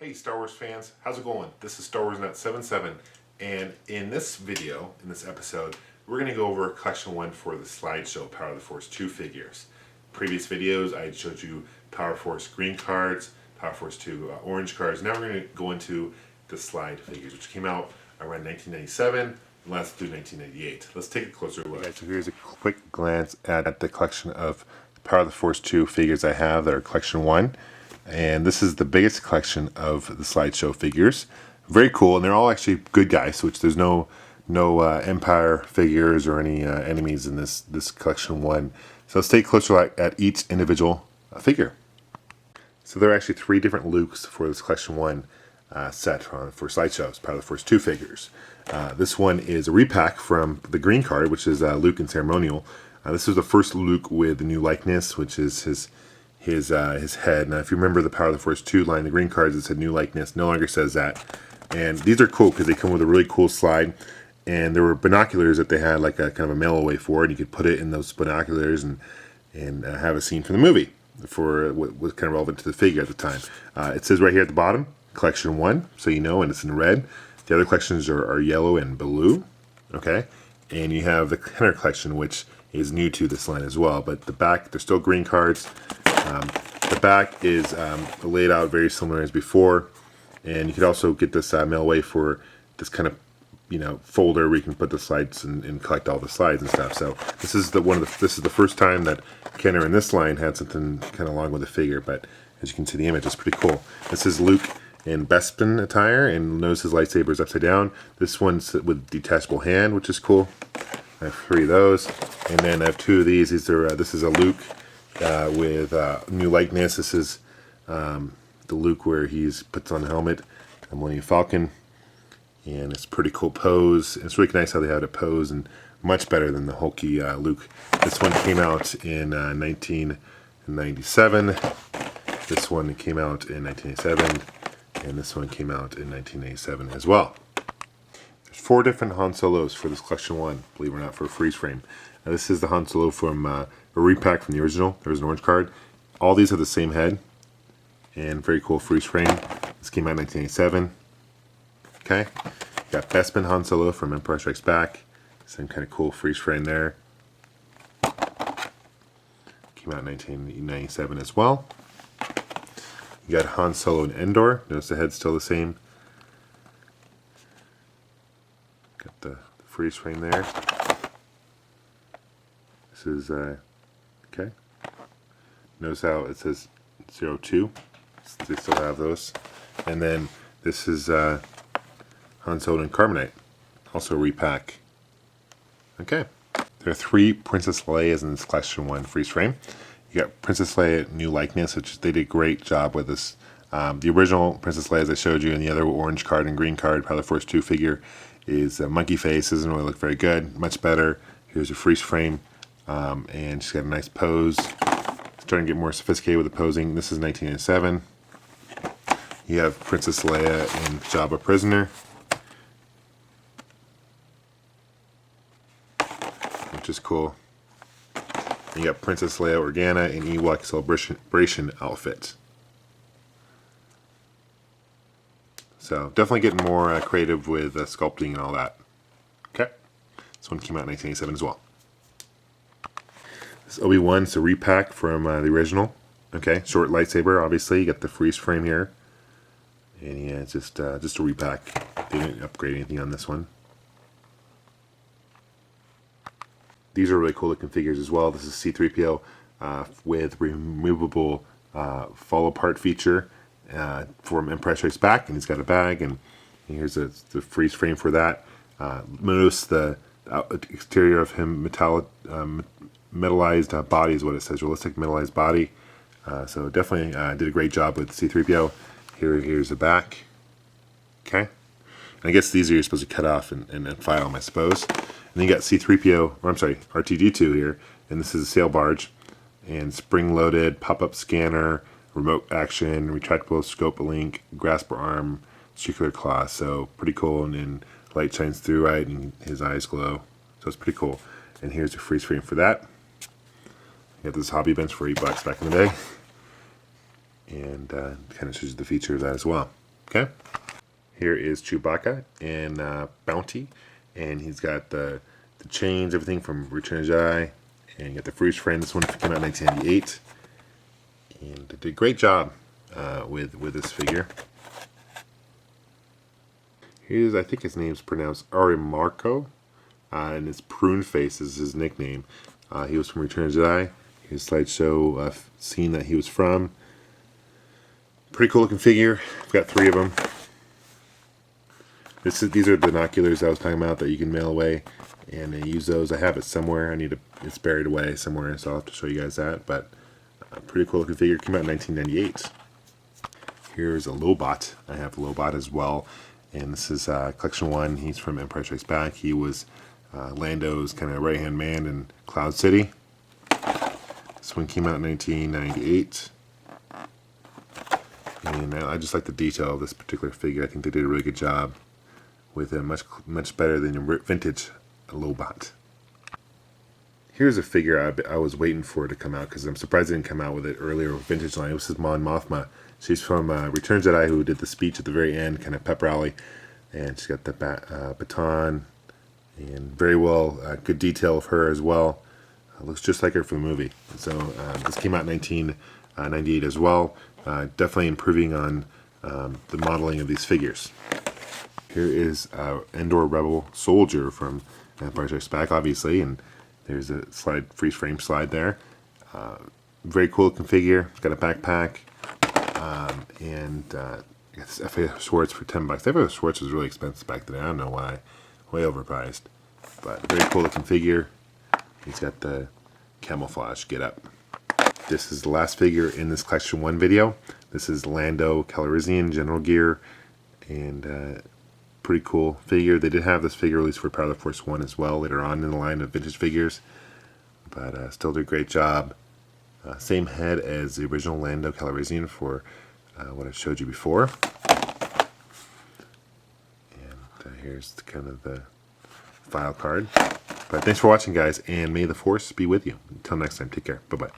Hey Star Wars fans, how's it going? This is Star Wars Nut 77, and in this video, in this episode, we're going to go over Collection 1 for the slideshow Power of the Force 2 figures. Previous videos, I showed you Power Force green cards, Power Force 2 orange cards. Now we're going to go into the slide figures, which came out around 1997 and lasted through 1998. Let's take a closer look. Okay, so here's a quick glance at the collection of Power of the Force 2 figures I have that are Collection 1. And this is the biggest collection of the slideshow figures. Very cool, and they're all actually good guys, which there's no Empire figures or any enemies in this Collection 1. So let's take a closer look at each individual figure. So there are actually 3 different Lukes for this Collection 1 set for slideshows, Power of the Force 2 figures. This one is a repack from the green card, which is Luke in Ceremonial. This is the first Luke with the new likeness, which is his head. Now, if you remember the Power of the Force 2 line, the green cards, it said new likeness, no longer says that. And these are cool because they come with a really cool slide. And there were binoculars that they had like a kind of a mail away for, and you could put it in those binoculars and have a scene from the movie for what was kind of relevant to the figure at the time. It says right here at the bottom, Collection 1, so you know, and it's in red. The other collections are yellow and blue, okay? And you have the Kenner collection, which is new to this line as well. But the back, they're still green cards. The back is laid out very similar as before, and you could also get this mail away for this kind of folder where you can put the slides and collect all the slides and stuff. So this is this is the first time that Kenner in this line had something kind of along with the figure. But as you can see, the image is pretty cool. This is Luke in Bespin attire, and notice his lightsaber is upside down. This one's with detachable hand, which is cool. I have 3 of those, and then I have 2 of these. This is a Luke with new likeness. This is the Luke where he puts on the helmet, a Millennium Falcon, and it's a pretty cool pose. It's really nice how they had it pose, and much better than the hulky Luke. This one came out in 1997. This one came out in 1987, and this one came out in 1987 as well. There's 4 different Han Solos for this Collection 1, believe it or not, for a freeze frame. Now, this is the Han Solo from a repack from the original. There was an orange card. All these have the same head, and very cool freeze frame. This came out in 1987. Okay, got Bespin Han Solo from Empire Strikes Back. Same kind of cool freeze frame there. Came out in 1997 as well. You got Han Solo and Endor. Notice the head's still the same. Got the freeze frame there. This is okay. Notice how it says 02. They still have those. And then this is Han Solo and Carbonite, also a repack. Okay. There are 3 Princess Leias in this Collection 1 freeze frame. You got Princess Leia new likeness, which they did a great job with this. The original Princess Leia, as I showed you, and the other orange card and green card, Power of the Force 2 figure, is a monkey face. Doesn't really look very good. Much better. Here's a freeze frame, and she's got a nice pose. Starting to get more sophisticated with the posing. This is 1997. You have Princess Leia in Jabba Prisoner, which is cool. And you got Princess Leia Organa in Ewok Celebration outfit. So definitely getting more creative with sculpting and all that. Okay, this one came out in 1987 as well. This Obi-Wan, it's a repack from the original. Okay, short lightsaber, obviously. You got the freeze frame here. And yeah, it's just a repack. They didn't upgrade anything on this one. These are really cool looking figures as well. This is C-3PO with removable fall apart feature from Empire Strikes Back, and he's got a bag, and here's the freeze frame for that. Notice the exterior of him, metallized body is what it says, realistic metallized body. So definitely did a great job with C-3PO. Here's the back. Okay, and I guess these are you're supposed to cut off and file them, I suppose. And then you got C-3PO, or I'm sorry, R2-D2 here, and this is a sail barge, and spring-loaded pop-up scanner, remote action, retractable scope link, grasper arm, circular claw. So pretty cool, and light shines through right, and his eyes glow. So it's pretty cool. And here's a freeze frame for that. You got this hobby bench for $8 back in the day. And kind of shows you the feature of that as well. Okay. Here is Chewbacca in Bounty, and he's got the chains, everything from Return of the Jedi, and you got the freeze frame. This one came out in 1998, and they did a great job with this figure. Here's, I think his name's pronounced Arimarco, and his prune face is his nickname. He was from Return of the Jedi. Here's a slideshow scene that he was from. Pretty cool looking figure. I've got 3 of them. These are the binoculars I was talking about that you can mail away, and I use those. I have it somewhere. It's buried away somewhere, so I'll have to show you guys that. But pretty cool looking figure. Came out in 1998. Here's a Lobot. I have Lobot as well, and this is Collection 1. He's from Empire Strikes Back. He was Lando's kind of right-hand man in Cloud City. This one came out in 1998. And I just like the detail of this particular figure. I think they did a really good job with it, much better than your vintage Lobot. Here's a figure I was waiting for it to come out, because I'm surprised it didn't come out with it earlier with vintage line. This is Mon Mothma. She's from Return of the Jedi, who did the speech at the very end, kind of pep rally, and she's got the baton, and very well, good detail of her as well. Looks just like her from the movie. So this came out in 1998 as well. Definitely improving on the modeling of these figures. Here is Endor Rebel Soldier from Empire Strikes Back, obviously, and there's a freeze frame slide there. Very cool looking figure. It's got a backpack, and it's FA Schwartz for $10. FA Schwartz was really expensive back then. I don't know why, way overpriced, but very cool looking figure. He's got the camouflage get up. This is the last figure in this Collection 1 video. This is Lando Calrissian General Gear, and pretty cool figure. They did have this figure released for Power of the Force 1 as well later on in the line of vintage figures, but still did a great job. Same head as the original Lando Calrissian for what I showed you before. And here's kind of the file card. But thanks for watching, guys, and may the Force be with you. Until next time, take care. Bye-bye.